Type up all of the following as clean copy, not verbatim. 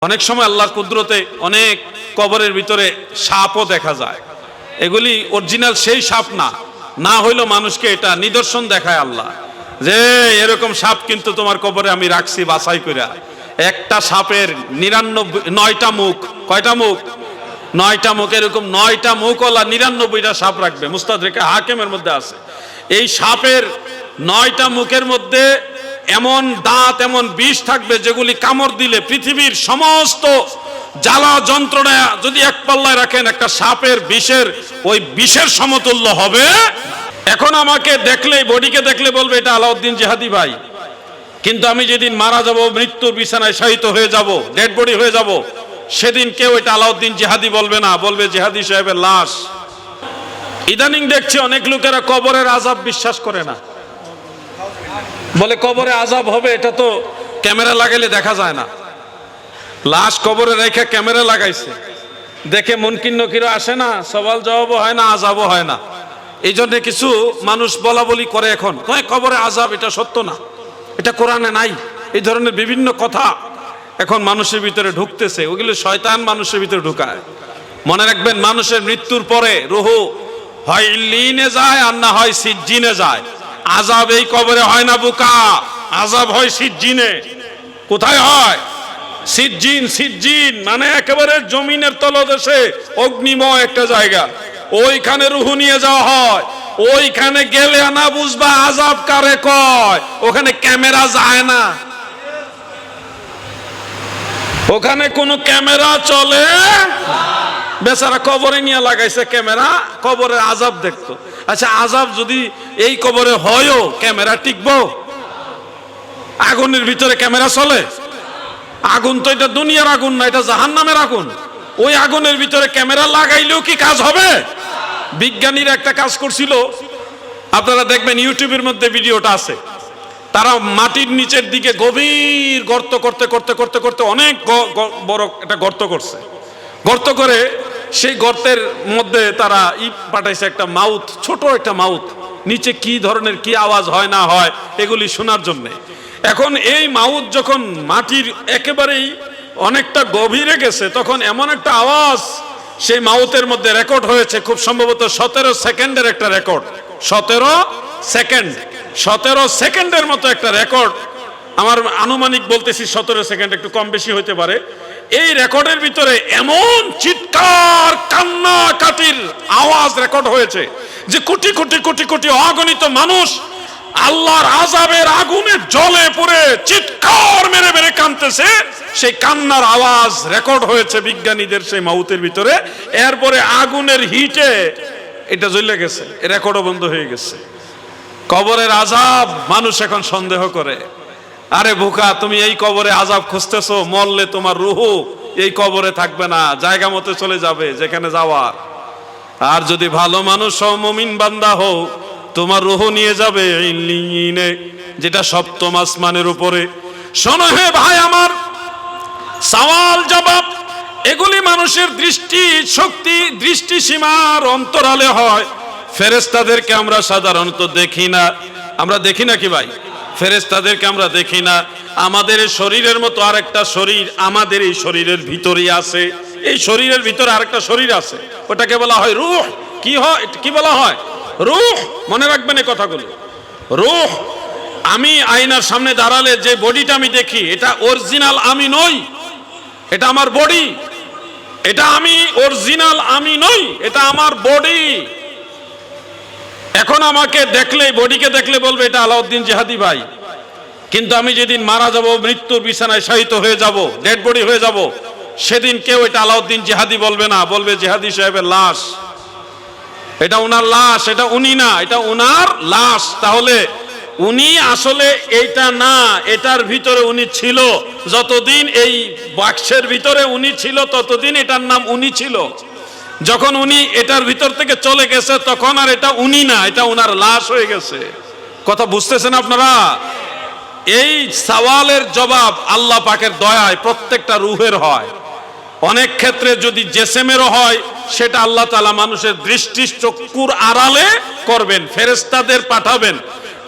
অনেক সময় আল্লাহর কুদরতে অনেক কবরের ভিতরে সাপও দেখা যায়। এগুলি অরিজিনাল সেই সাপ না হইলো মানুষকে এটা নিদর্শন দেখায় আল্লাহ যে এরকম সাপ কিন্তু তোমার কবরে আমি রাখছি বাছাই কইরা। একটা সাপের ৯টা মুখ, কয়টা মুখ? ৯টা মুখ। এরকম ৯টা মুখওয়ালা ৯৯টা সাপ রাখবে। মুস্তাদরিকে হাকিমের মধ্যে আছে। এই সাপের ৯টা মুখের মধ্যে এমন দাঁত, এমন বিষ থাকবে যেগুলি কামড় দিলে পৃথিবীর সমস্ত জ্বালা যন্ত্রণা যদি এক পাল্লায় রাখেন, একটা সাপের বিষের ওই বিষের সমতুল্য হবে। এখন আমাকে দেখলে, বডিকে দেখলে বলবে এটা আলাউদ্দিন জিহাদি ভাই, কিন্তু আমি যেদিন মারা যাব, মৃত্যুর বিছানায় শায়িত হয়ে যাব, ডেড বডি হয়ে যাব, সেদিন কেউ এটা আলাউদ্দিন জিহাদি বলবে না, বলবে জিহাদি সাহেবের লাশ। ইদানিং দেখছি অনেক লোকেরা কবরের আযাব বিশ্বাস করে না, বলে কবরে আযাব হবে, এটা তো ক্যামেরা লাগাইলে দেখা যায় না। লাশ কবরে রেখে ক্যামেরা লাগাইছে, দেখে মুনকির নকির আসে না, সওয়াল জবাবও হয় না, আযাবও হয় না। এই জন্য কিছু মানুষ বলা বলি করে এখন, কবরে আযাব, এটা সত্য না, এটা কোরআনে নাই। এই ধরনের বিভিন্ন কথা এখন মানুষের ভিতরে ঢুকতেছে, ওগুলো শয়তান মানুষের ভিতরে ঢুকায়। মনে রাখবেন, মানুষের মৃত্যুর পরে রুহু হয় ইল্লিনে যায় আর না হয় সিজ্জিনে যায়। আযাব এই কবরে হয় না বুকা, আযাব হয় সিজ্জিনে। কোথায় হয়? সিজ্জিন মানে একেবারে জমিনের তলদেশে অগ্নিময় একটা জায়গা, ওইখানে রুহু নিয়ে যাওয়া হয়। ওইখানে গেলে না বুঝবা আযাব কারে কয়। ওখানে ক্যামেরা যায় না, ওখানে কোনো ক্যামেরা চলে। বেচারা কবরে নিয়ে লাগাইছে ক্যামেরা, কবরে আযাব দেখতো। আচ্ছা, আযাব যদি এই কবরে হয়ও, ক্যামেরা টিকবো? আগুনের ভিতরে ক্যামেরা চলে? আগুন তো এটা দুনিয়ার আগুন না, এটা জাহান্নামের আগুন। ওই আগুনের ভিতরে ক্যামেরা লাগাইলেও কি কাজ হবে? বিজ্ঞানীরা একটা কাজ করছিল, আপনারা দেখবেন ইউটিউবের মধ্যে ভিডিওটা আছে। তারা মাটির নিচের দিকে গভীর গর্ত করতে করতে করতে করতে অনেক বড় একটা গর্ত করছে। গর্ত করে সেই গর্তের মধ্যে তারা পাঠাইছে একটা মাউথ, ছোট একটা মাউথ, নিচে কি ধরনের কি আওয়াজ হয় না হয় এগুলি শোনার জন্য। এখন এই মাউথ যখন মাটির একেবারেই অনেকটা গভীরে গেছে, তখন এমন একটা আওয়াজ সেই মাউথের মধ্যে রেকর্ড হয়েছে, খুব সম্ভবত 17 সেকেন্ডের একটা রেকর্ড। 17 সেকেন্ডের মতো একটা রেকর্ড। আমার আনুমানিক বলতেছি 17 সেকেন্ড, একটু কম বেশি হতে পারে। এই রেকর্ডের ভিতরে এমন চিৎকার কান্নাকাটির আওয়াজ রেকর্ড হয়েছে যে কোটি কোটি কোটি কোটি অগণিত মানুষ আল্লাহর আযাবের আগুনে জ্বলে পুড়ে চিৎকার মেরে মেরে কাঁদতেছে। সেই কান্নার আওয়াজ রেকর্ড হয়েছে বিজ্ঞানীদের সেই মাউথের ভিতরে। এরপরে আগুনের হিটে এটা জ্বলে গেছে, রেকর্ডও বন্ধ হয়ে গেছে। কবরের আযাব মানুষ এখন সন্দেহ করে। আরে বোকা, তুমি এই কবরে আযাব খুঁজতেছো, মরলে তোমার রুহু এই কবরে থাকবে না, জায়গা মতো চলে যাবে যেখানে যাওয়ার। আর যদি ভালো মানুষ হও, মুমিন বান্দা হও, তোমার রুহু নিয়ে যাবে ইল্লিয়িনে, যেটা সপ্তম আসমানের উপরে। শোনো হে ভাই আমার, সওয়াল জবাব এগুলি মানুষের দৃষ্টি শক্তি, দৃষ্টি সীমার অন্তরালে হয়। ফেরেশতাদেরকে আমরা সাধারণত দেখি না। আমরা দেখি না কি ভাই? ফেরেশতাদেরকে আমরা দেখি না। আমাদের এই শরীরের মতো আরেকটা শরীর আমাদের এই শরীরের ভিতরেই আছে। এই শরীরের ভিতরে আরেকটা শরীর আছে, ওটাকে বলা হয় রূহ। কি হয়? কি বলা হয়? রূহ। মনে রাখবেন এই কথাগুলো। রূহ। আমি আয়নার সামনে দাঁড়ালে যে বডিটা আমি দেখি, এটা অরিজিনাল আমি নই, এটা আমার বডি। এটা আমি অরিজিনাল আমি নই, এটা আমার বডি। এখন আমাকে দেখলে, বডিকে দেখলে বলবে এটা আলাউদ্দিন জিহাদি ভাই, কিন্তু আমি যেদিন মারা যাব, মৃত্যুর বিছানায় শায়িত হয়ে যাব, ডেড বডি হয়ে যাব, সেদিন কেউ এটা আলাউদ্দিন জিহাদি বলবে না, বলবে জিহাদি সাহেবের লাশ। এটা উনার লাশ, এটা উনি না, এটা উনার লাশ। তাহলে উনি আসলে এইটা না, এটার ভিতরে উনি ছিল। যতদিন এই বাক্সের ভিতরে উনি ছিল, ততদিন এটার নাম উনি ছিল। যখন উনি এটার ভিতর থেকে চলে গেছে, তখন আর এটা উনি না, এটা উনার লাশ হয়ে গেছে। কথা বুঝতেছেন আপনারা? এই সওয়ালের জবাব আল্লাহ পাকের দয়ায় প্রত্যেকটা রূহের হয়। অনেক ক্ষেত্রে যদি জেসেমেরও হয়, সেটা আল্লাহ তাআলা মানুষের দৃষ্টি চক্ষুর আড়ালে করবেন, ফেরেশতাদের পাঠাবেন,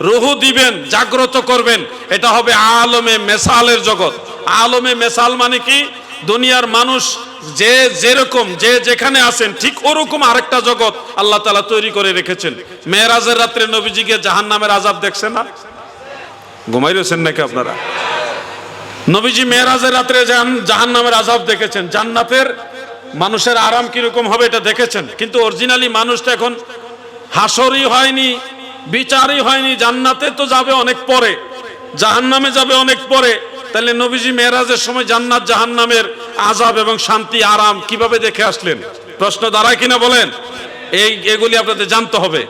রুহু দিবেন, জাগ্রত করবেন। এটা হবে আলমে মেসালের জগৎ। আলমে মেসাল মানে কি? দুনিয়ার মানুষ যে যেরকম যে যেখানে আছেন ঠিক ওরকম আরেকটা জগৎ আল্লাহ তাআলা তৈরি করে রেখেছেন। মেরাজের রাত্রে নবীজিকে জাহান্নামের আযাব দেখছেন না? ঘুমাই রয়েছেন নাকি আপনারা? নবীজি মেরাজের রাত্রে জাহান্নামের আযাব দেখেছেন, জান্নাতের মানুষের আরাম কিরকম হবে এটা দেখেছেন। কিন্তু অরিজিনালি মানুষটা এখন হাসরই হয়নি, বিচারই হয়নি, জান্নাতে তো যাবে অনেক পরে, জাহান্নামে যাবে অনেক পরে। তাহলে নবীজি মেরাজের সময় জান্নাত জাহান্নামের আযাব এবং শান্তি আরাম কিভাবে দেখে আসলেন? প্রশ্ন দাঁড়ায় কিনা বলেন? এগুলি আপনাদের জানতে হবে।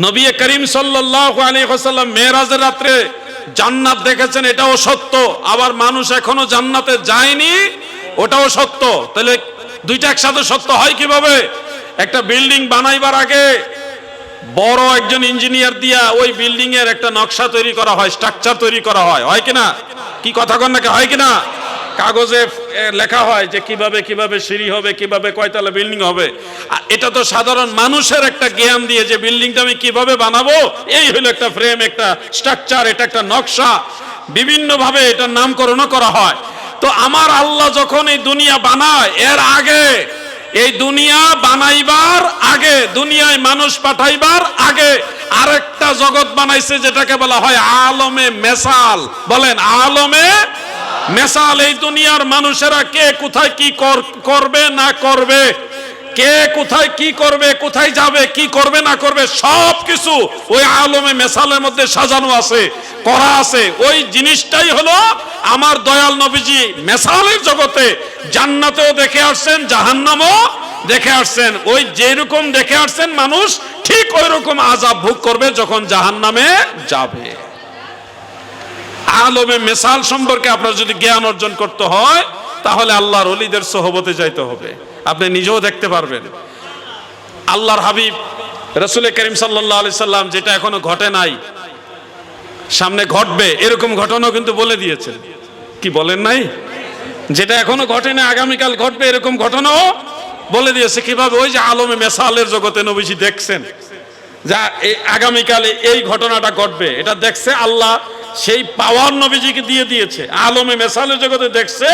নবী করিম সাল্লাল্লাহু আলাইহি ওয়াসাল্লাম মেরাজের রাত্রে জান্নাত দেখেছেন, এটাও সত্য। আবার মানুষ এখনো জান্নাতে যায়নি, ওটাও সত্য। তাহলে দুইটা একসাথে সত্য হয় কিভাবে? একটা বিল্ডিং বানাইবার আগে বড় একজন ইঞ্জিনিয়ার দিয়া ওই বিল্ডিং এর একটা নকশা তৈরি করা হয়, স্ট্রাকচার তৈরি করা হয়, হয় কিনা? কি কথা কন নাকি? হয় কিনা? কাগজে লেখা হয় যে কিভাবে কিভাবে সিঁড়ি হবে, কিভাবে কয়তলা বিল্ডিং হবে। এটা তো সাধারণ মানুষের একটা জ্ঞান দিয়ে যে বিল্ডিংটা আমি কিভাবে বানাবো, এই হলো একটা ফ্রেম, একটা স্ট্রাকচার, এটা একটা নকশা, বিভিন্ন ভাবে এটার নামকরণও করা হয়। তো আমার আল্লাহ যখন এই দুনিয়া বানায়, এর আগে এই দুনিয়া বানাইবার আগে, দুনিয়ায় মানুষ পাঠাইবার আগে আরেকটা জগৎ বানাইছে যেটাকে বলা হয় আলমে মেসাল। বলেন আলমে মেসাল। এই দুনিয়ার মানুষেরা কে কোথায় কি করবে না করবে, কে কোথায় কি করবে, কোথায় যাবে, কি করবে না করবে, সব কিছু ওই আলমে মেসালের মধ্যে সাজানো আছে, করা আছে। ওই জিনিসটাই হলো আমার দয়াল নবীজি মেসালের জগতে জান্নাতেও দেখে আসছেন, জাহান্নামও দেখে আসছেন। ওই যেরকম দেখে আসছেন মানুষ ঠিক ওই রকম আযাব ভোগ করবে যখন জাহান্নামে যাবে। আলমে মেসাল সম্পর্কে আপনার যদি জ্ঞান অর্জন করতে হয় তাহলে আল্লাহর ওলিদের সোহবতে যাইতে হবে। আপনি নিজেও দেখতে পারবেন। আল্লাহর হাবিব রাসূল করিম সাল্লাল্লাহু আলাইহি সাল্লাম যেটা এখনো ঘটে নাই, সামনে ঘটবে এরকম ঘটনাও কিন্তু বলে দিয়েছেন। কি বলেন নাই? যেটা এখনো ঘটে না, আগামীকাল ঘটবে এরকম ঘটনাও বলে দিয়েছে। কিভাবে? ওই যে আলমে মেসালের জগতে নবীজি দেখছেন যা আগামীকালে এই ঘটনাটা ঘটবে, এটা দেখছে আল্লাহ, সেই পাওয়ার নবীজিকে দিয়ে দিয়েছে। আলমে মেসালের জগতে দেখছে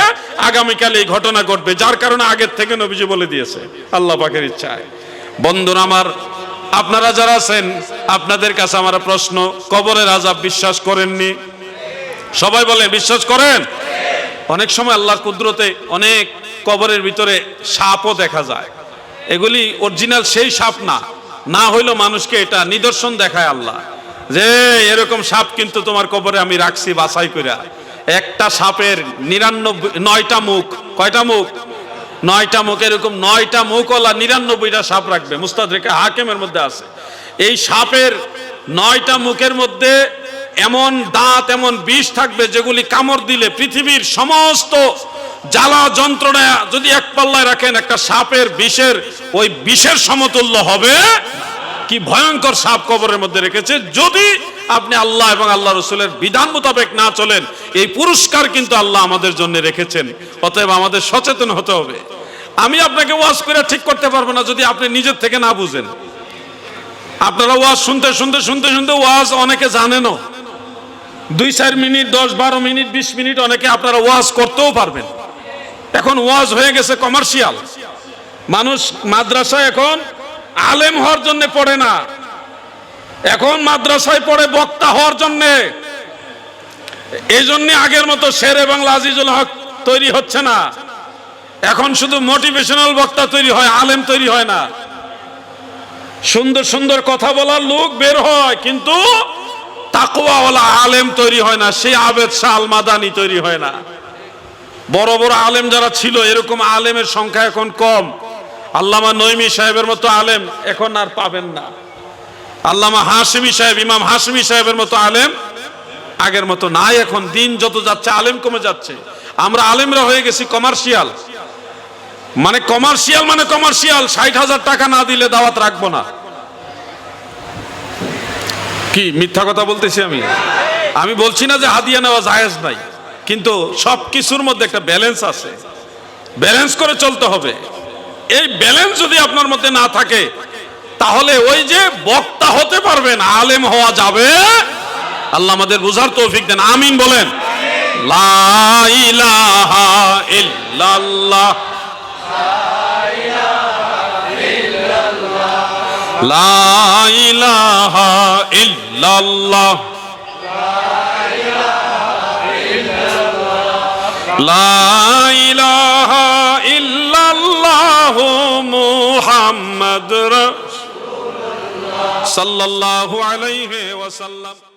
আগামীকাল এই ঘটনা ঘটবে, যার কারণে আগের থেকে নবীজি বলে দিয়েছে আল্লাহ পাকের ইচ্ছায়। বন্ধুরা আমার, আপনারা যারা আছেন আপনাদের কাছে আমার প্রশ্ন, কবরের আযাব বিশ্বাস করেননি? সবাই বলেন বিশ্বাস করেন? অনেক সময় আল্লাহর কুদরতে অনেক কবরের ভিতরে সাপও দেখা যায়। এগুলি অরিজিনাল সেই সাপ না, না হইলো মানুষকে এটা নিদর্শন দেখায় আল্লাহ যে এরকম সাপ কিন্তু তোমার কবরে আমি রাখছি বাছাই করে। একটা সাপের ৯টা মুখ, কয়টা মুখ? ৯টা মুখ। এরকম ৯টা মুখওয়ালা ৯৯টা সাপ রাখবে, মুস্তাদরিক হাকিমের মধ্যে আছে। এই সাপের ৯টা মুখের মধ্যে এমন দাঁত, এমন বিষ থাকবে যেগুলি কামড় দিলে পৃথিবীর সমস্ত জ্বালা যন্ত্রণা যদি এক পাল্লায় রাখেন, একটা সাপের বিষের ওই বিষের সমতুল্য হবে। কি ভয়ঙ্কর সাপ কবরের মধ্যে রেখেছে। যদি আপনি আল্লাহ এবং আল্লাহ রাসূলের বিধান মোতাবেক না চলেন, এই পুরস্কার কিন্তু আল্লাহ আমাদের জন্য রেখেছেন। অতএব আমাদের সচেতন হতে হবে। আমি আপনাকে ওয়াজ করে ঠিক করতে পারবো না যদি আপনি নিজের থেকে না বুঝেন। আপনারা ওয়াজ শুনতে শুনতে শুনতে শুনতে ওয়াজ অনেকে জানেনও, 2-4 মিনিট, 10-12 মিনিট, 20 মিনিট অনেকে আপনারা ওয়াজ করতেও পারবেন। এখন ওয়াজ হয়ে গেছে কমার্শিয়াল। মানুষ মাদ্রাসায় এখন আলেম হওয়ার জন্য পড়ে না, এখন মাদ্রাসায় পড়ে বক্তা হওয়ার জন্য। এই জন্য আগের মতো শেরে বাংলা আজিজুল হক তৈরি হচ্ছে না। এখন শুধু মোটিভেশনাল বক্তা তৈরি হয়, আলেম তৈরি হয় না। সুন্দর সুন্দর কথা বলার লোক বের হয়, কিন্তু তাকওয়াওয়ালা আলেম তৈরি হয় না। সেই আবেদ শাহ আল মাদানি তৈরি হয় না। বড় বড় আলেম যারা ছিল, এরকম আলেমের সংখ্যা এখন কম। আল্লামা নঈমী সাহেবের মতো আলেম এখন আর পাবেন না। আল্লামা হাশিমি সাহেব, ইমাম হাশিমি সাহেবের মতো আলেম আগের মতো নাই। এখন দিন যত যাচ্ছে আলেম কমে যাচ্ছে। আমরা আলেমরা হয়ে গেছি কমার্শিয়াল। মানে কমার্শিয়াল, মানে কমার্শিয়াল। ৬০,০০০ টাকা না দিলে দাওয়াত রাখবো না। কি মিথ্যা কথা বলতেছি আমি? আমি বলছি না যে হাদিয়া নেওয়া জায়েজ নাই, কিন্তু সব কিছুর মধ্যে একটা ব্যালেন্স আছে। ব্যালেন্স করে চলতে হবে। এই ব্যালেন্স যদি আপনার মধ্যে না থাকে তাহলে ওই যে বক্তা হতে পারবেন, আলেম হওয়া যাবে। আল্লাহ আমাদের বুঝার তৌফিক দেন, আমিন বলেন। লা ইলাহা ইল্লাল্লাহ লা ইলাহা ইল্লাল্লাহ লা ইলাহা ইল্লাল্লাহ মুহাম্মাদুর রাসূলুল্লাহ সাল্লাল্লাহু আলাইহি ওয়াসাল্লাম।